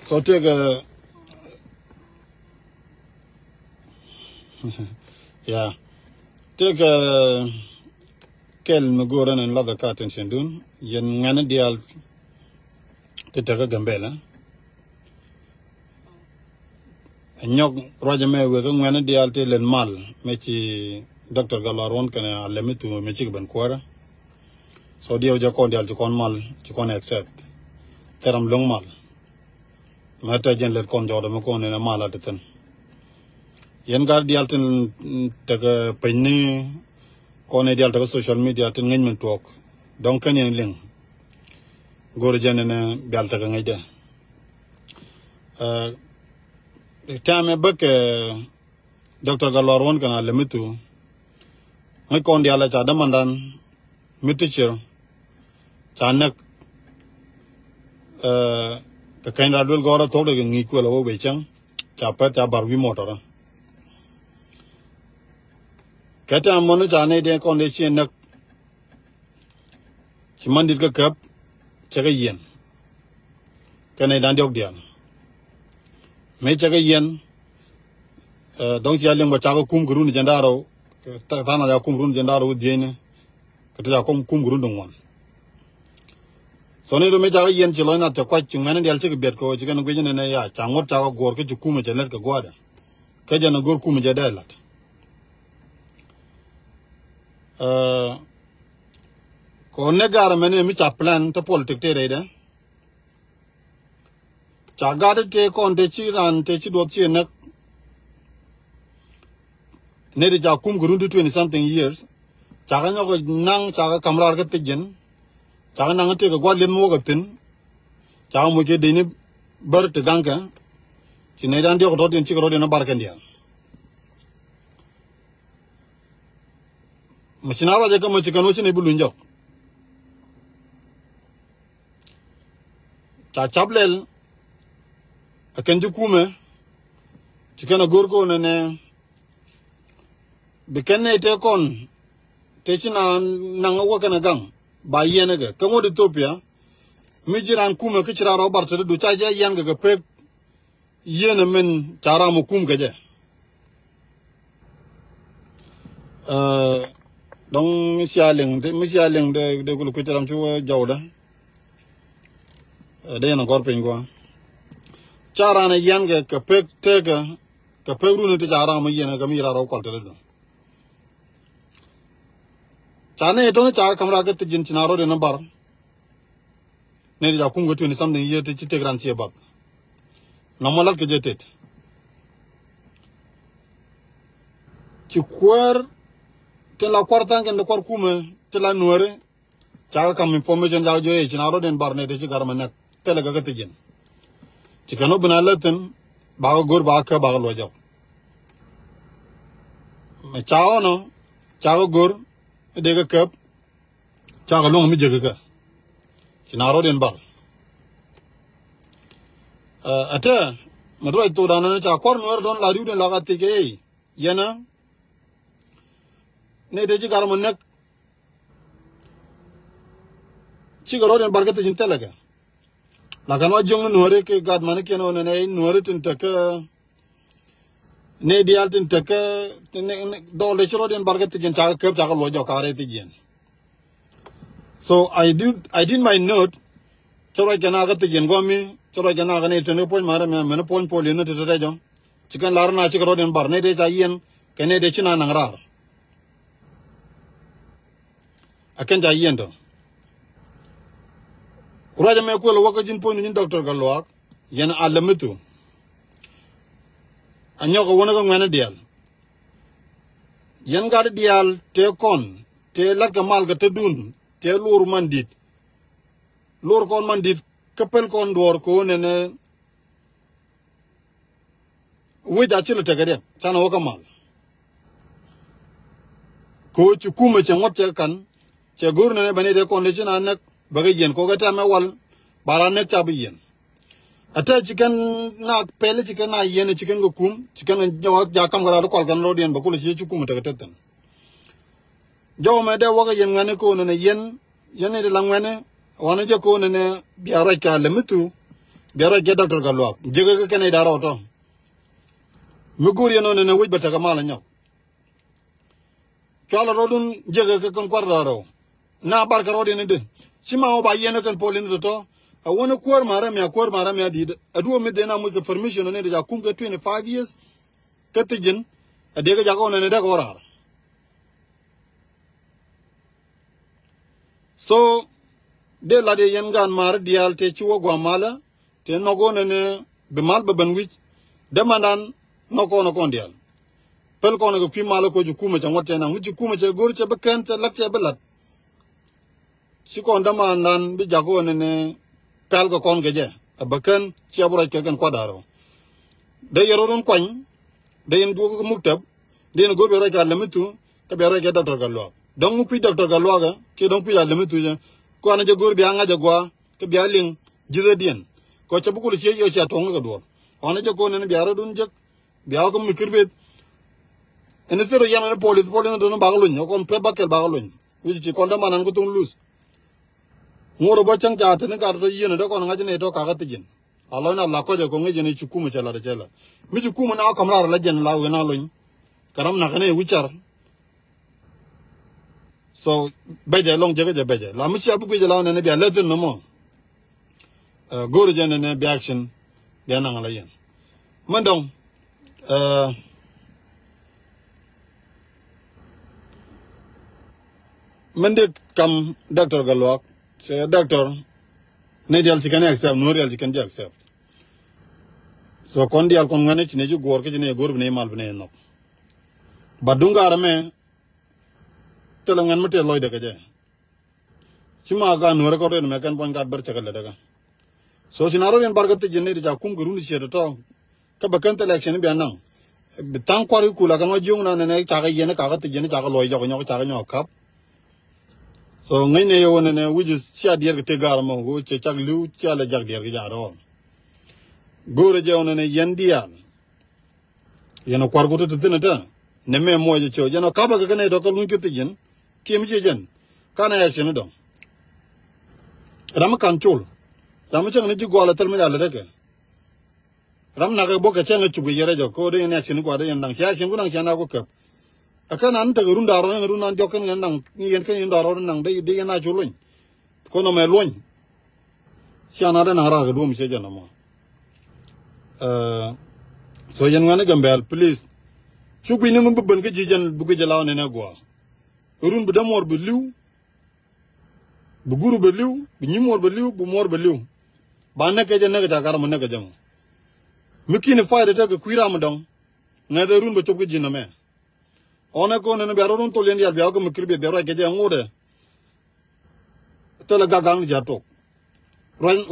So take a yeah. Take a kel mugoran and leather cotton shendun. Yen ngana dial te take a gambela. And nyok Rajame we go ngana dial till and mal. Mechi Dr. Galaron can limit to Michigan Quara. So dear Jacon dial to con mal to con accept. Teram long mal. Mata jen let con Jordan Macon in a mal at the ten. Yen guard the altin take a penny con ideal to social media to engagement talk. Don't can yen ling. Go to Jen and Bialtagang idea. The time a book Dr. Galaron can limit to my con the Alach Adamandan, Muticher, Chanak, the kind of will go to Toding equal over Chang, Chapeta Barbi motor. Kata Monachane de condition Chimandika cup, check a yen. Can I done deal? May check a yen. Don't see a limb Chago Kum Gurun Jandaro, Tana Kum Jandaro with Jane, Kata Kum Gurundum one. So need to make a yen Chilona to quite you man and they'll take a bed coach, you can go in a yacht, and what Chago Gorka to Kumach and let go guada. Kajan a good Kumajadelat. Konegar many micha plan to politic tere. Chagada take on the cheer and take it what you neck. Nedi Jakum Gurundu 20 something years. Chagano Nang Chaga Kamara Gatijan. Chagananga take a Guardian Mogatin. Chagamuke Dini Bert Ganka. Chinedan Dot in Chico in a Barcandia. Machinava Jaka Machikanuchin Bulunjo. Chachablel a Kenjukume Chicana Gurgo and Bikane take on Techina Nangawakan by Yenaga, Kamoditopia, Mijiran Kuma Kichara Robert to Chaja Yanga Peg Yenamen Charamukum Gaja. Don't miss yelling, they will quit them to Jowda. They are not gorping. Charana Yanga, Capek Tega, Caperun to Jarama Yana Gamira or Qualter. Chana don't Chamraga to Gentinaro in a bar. Nedi Akungo 20 something year to Chitegran Seabak. No more like it. Chiquer. Till la quartang and the corcume, till I know it. Chakam information out your age, and I wrote in Barnet, Chigarmanak, Telegatigan. Chicano Benalatin, Bagur Baka Bagaloja. Chao no, Chago Gur, a digger cup, Chagalong Mijaga. Chinaro in Bar. At her, Madrid to Dana, corner don't la Rude Lagatike, Yena. Nedeji Garmanek Chigarod and Bargat in Telega. Lagano Jung Norek got Manikin on an A, Norit in Taka Nedialt in Taka, Dolechod and Bargat in Chaka Chakaloja. So I did my note, so I can agat the Yengomi, so I can aganate no point, Madame, and point Polino to the region. Chicken Larna Chigarod and Barnede Ayen, Canadian and Rar. I can't yendo. Raja Mekul Wakajin point in Dr. Galoak, Yen Alamitu. And Yoko one of them Manadial. Yen got a deal, take on, take like a malga to dun, take Lur Mandit. Lur con Mandit, Capel con door con and which actually take it, San Okamal. Coach Kumach and what you can. Chagurne Benede condition and Bagayan Kogata Mawal, Baranet Chabian. A chicken not pele chicken, I yen a chicken go kum, chicken and Jakam Galakal Road and Bakulichi Kumatatan. Joe made a waka yen and a yen, Yanni Langwane, one of your cone and a Biaraka Lemitu, biara get doctor galwa jega ka kene daro to mi guri no ne wuj bata mala nyaw chala rodun jega ka kon kwar daro na barka rodin de sima o ba yene kan polin to a wona kwar maram ya di adu mi de na mu permission ne da kum ka 25 years ka tijin adega jago ne da gorar so de la de yen gan mar dial te chuo gwa mala te nogo ne be mal be ban wich de mandan noko no kon dial pel ko no pi mala ko ju kuma cha ngote na wuju kuma cha gor cha be kan te lak cha belat si kon da mandan bi jago ne pel ko kon geje abakan ci abura ke kan kwadaro de yerodon kwany de yen dugo muktab de no go be ra ka lamitu ka be ra ke doctor gallo donc mu pi doctor gallo ga ke donc pi ya lamitu ja ko ana jagor bi anga jagwa ke bi aling jidedien ko cha bukul ci yo cha tonga ga do ona jago ne bi ara dun jak bi ko mi kirbet instead of yana police do bagaluñ ko pe bakel bagaluñ wi ci kon da manan ko tun lus ngoro ba chang ja te ne ka to yene do ko nga jene to ka ga tijin Allah na Allah ko je ko ngeje ne chukumu chala de chala mi chukumu na ko mara la jen la we na luñ karam na kane wichar so beje long jege je beje la mi abu ko je la ne bi la den no mo goro je ne bi action bi na ngala yen man dong man de kam doctor galwak c'est doctor ne dial ci kan accept no real ci kan accept so kon dial kon ngane ci ne ju gor ke ci ne gor bi ne mal bi ne no badunga rame tele ngan mate loy de je ci ma ga no record ne kan bon gat ber ci kala daga so ci naro yen bargat ci ne ja kum guru ni ci to ka bakan election bi anang tan kwari kula kan wa jung na ne ta ga yene ka ga ti ne ta ga loy jo ko ta ga nyo kap so ngay ne yo ne wuju ci adier te gar mo go ci chag lu ci ala jag dier ga ro gore je ne yen dial yeno kwar go te tinata ne me mo je cho jeno ka ba ga ne to ko lu ke ti jen ki mi je jen kana ya chen do ram kan chul ram chang ne ji go la tel me ya le ke ram na ga bo ka chen chu ge yere jo ko de ne chen ko de yen dang chen ku nang chen na ko ke akan an ta run daro ne run an jokan ne nang ni yen kan yen daro nang de na chulun ko no me luñ siana de na ra ga do mi se jana mo so yen ngane gambel please chu bi ne mo bubben ke jijen bu ge jalaw ne na go run bu damor bu liw bu guru bu liw bu ñimor bu liw bu mor bu liw ba ne ke je ne ga gar mo ne ga jam mi kini fayda ta ga kuira mo dong ne de run bu chop ge jinna me ona ko ne be run to len yal be ko mi kirbe be ro ge je ngode to la gagang ja to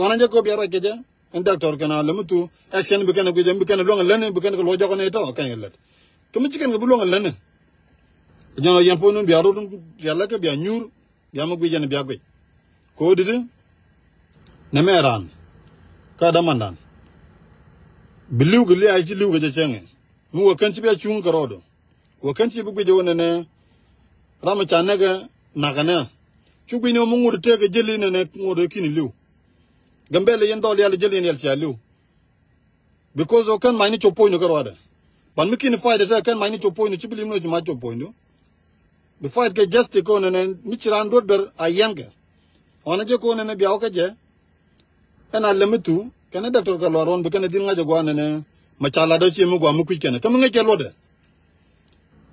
wana je ko be ro ge je en doctor kana lamutu action bi kana ko jam bi kana lo ngalen bi kana ko lo jogo ne to kan yelet to mi ciken bu lo ngalen ñono yam po non bi aro dum yalla ke bi ñur yama gu jene bi agwe ko dide ne meran ka da mandan biliw gu li ay ci liw ga je cenge mu wa kan ci be ciun garodo wa kan ci bu gu je wona ne rama cha ne ga nagana ci gu ne mu ngur te ga jeli ne ne ngodo kini liw gambele yen dol yalla jeli yel ci liw because o kan mani chopo no garoda ban mi kini fayda ta kan mani chopo no ci bilim no ci ma chopo no the fight get just ko ne michiran do ber ayenga ona je ko ne biaw ka je kana lemitu kana doctor ka loron be kana din ngaje go ne machala do ci mu go mu ku kene kam nga je lode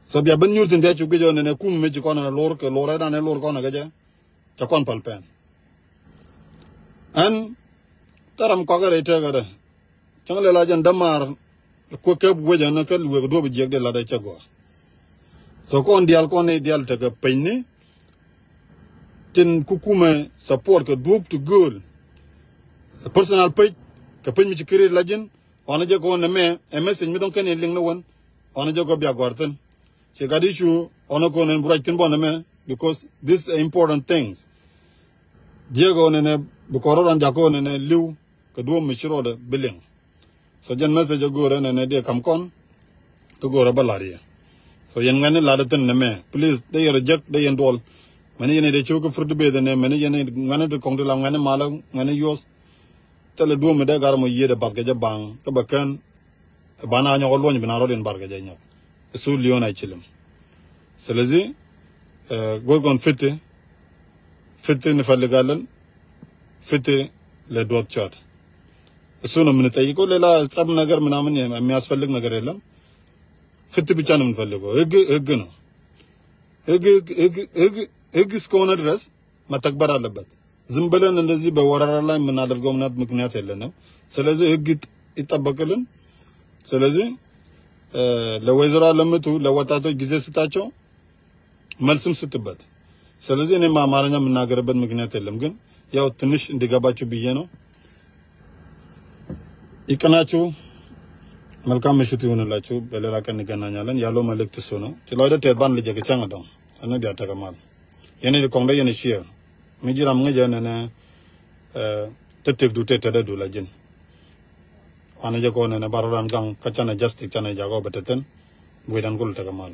so bia ban nyurtin de ci go ne kum me ji ko ne lor ke lore da ne lor ko na gaje ta kon pal pen an taram ko ga re te ga de tangle la jan damar ko ke bu je na ka luwe do bu je de la da ci go so ko ne dial ta ga penne tin kukume support ka dup to good personal page ka pen mi ci kire la jen ona je ko ne me message mi don ken ling na won ona je ko bia gorten ci ga di chu ona ko ne bright tin bon me because this are important things diego ne bu ko ron ja ko ne liw ka do mi chiro de biling so jen message go ne de kam kon to go ra balari so yen ngane la da tan me please they reject they endol mani yene de choko furdu be de ne mani yene ngane de kong de la ngane mala ngane yos tele do me de gar mo yede barke ja bang ka bakan bana nya golwon bina rodin barke ja nya su lion ay chilim selezi gorgon fete ne fallegalan fete le dot chat su no minute yiko lela tsab ነገር ምናምን የሚያስፈልግ ነገር የለም ፍት ብቻ ነው የምንፈልገው ህግ ነው ህግ እስከሆነ ድረስ መተግበር አለበት ዝም ብለን እንደዚህ በወራራ ላይ የምናደርገው ምክንያት የለንም ስለዚህ ህግ ይጠበቅልን ስለዚህ ለወይዘሮ ለምቱ ለወጣቶች ጊዜ ስጣቸው መልስም ስትበት ስለዚህ እኔ አማርኛ የምናገርበት ምክንያት የለም ግን ያው ትንሽ እንዲገባችሁ ብዬ ነው ይቀናችሁ መልካም ምሽት ይሁንላችሁ በሌላ ቀን እንገናኛለን ያለው መልእክት እሱ ነው ስለወደ ተባን ልጅ ገቻን ነው እነ ቢያተከማል የኔ ኮንደ የኔ ሺር ሚጅራ ምንጀነነ ተትክ ዱቴ ተደዱ ለጅን አነ ጀኮነ ባራን ጋን ከቻነ ጃስቲክ ቻነ ጃጎ በተተን ወይዳን ኩል ተከማል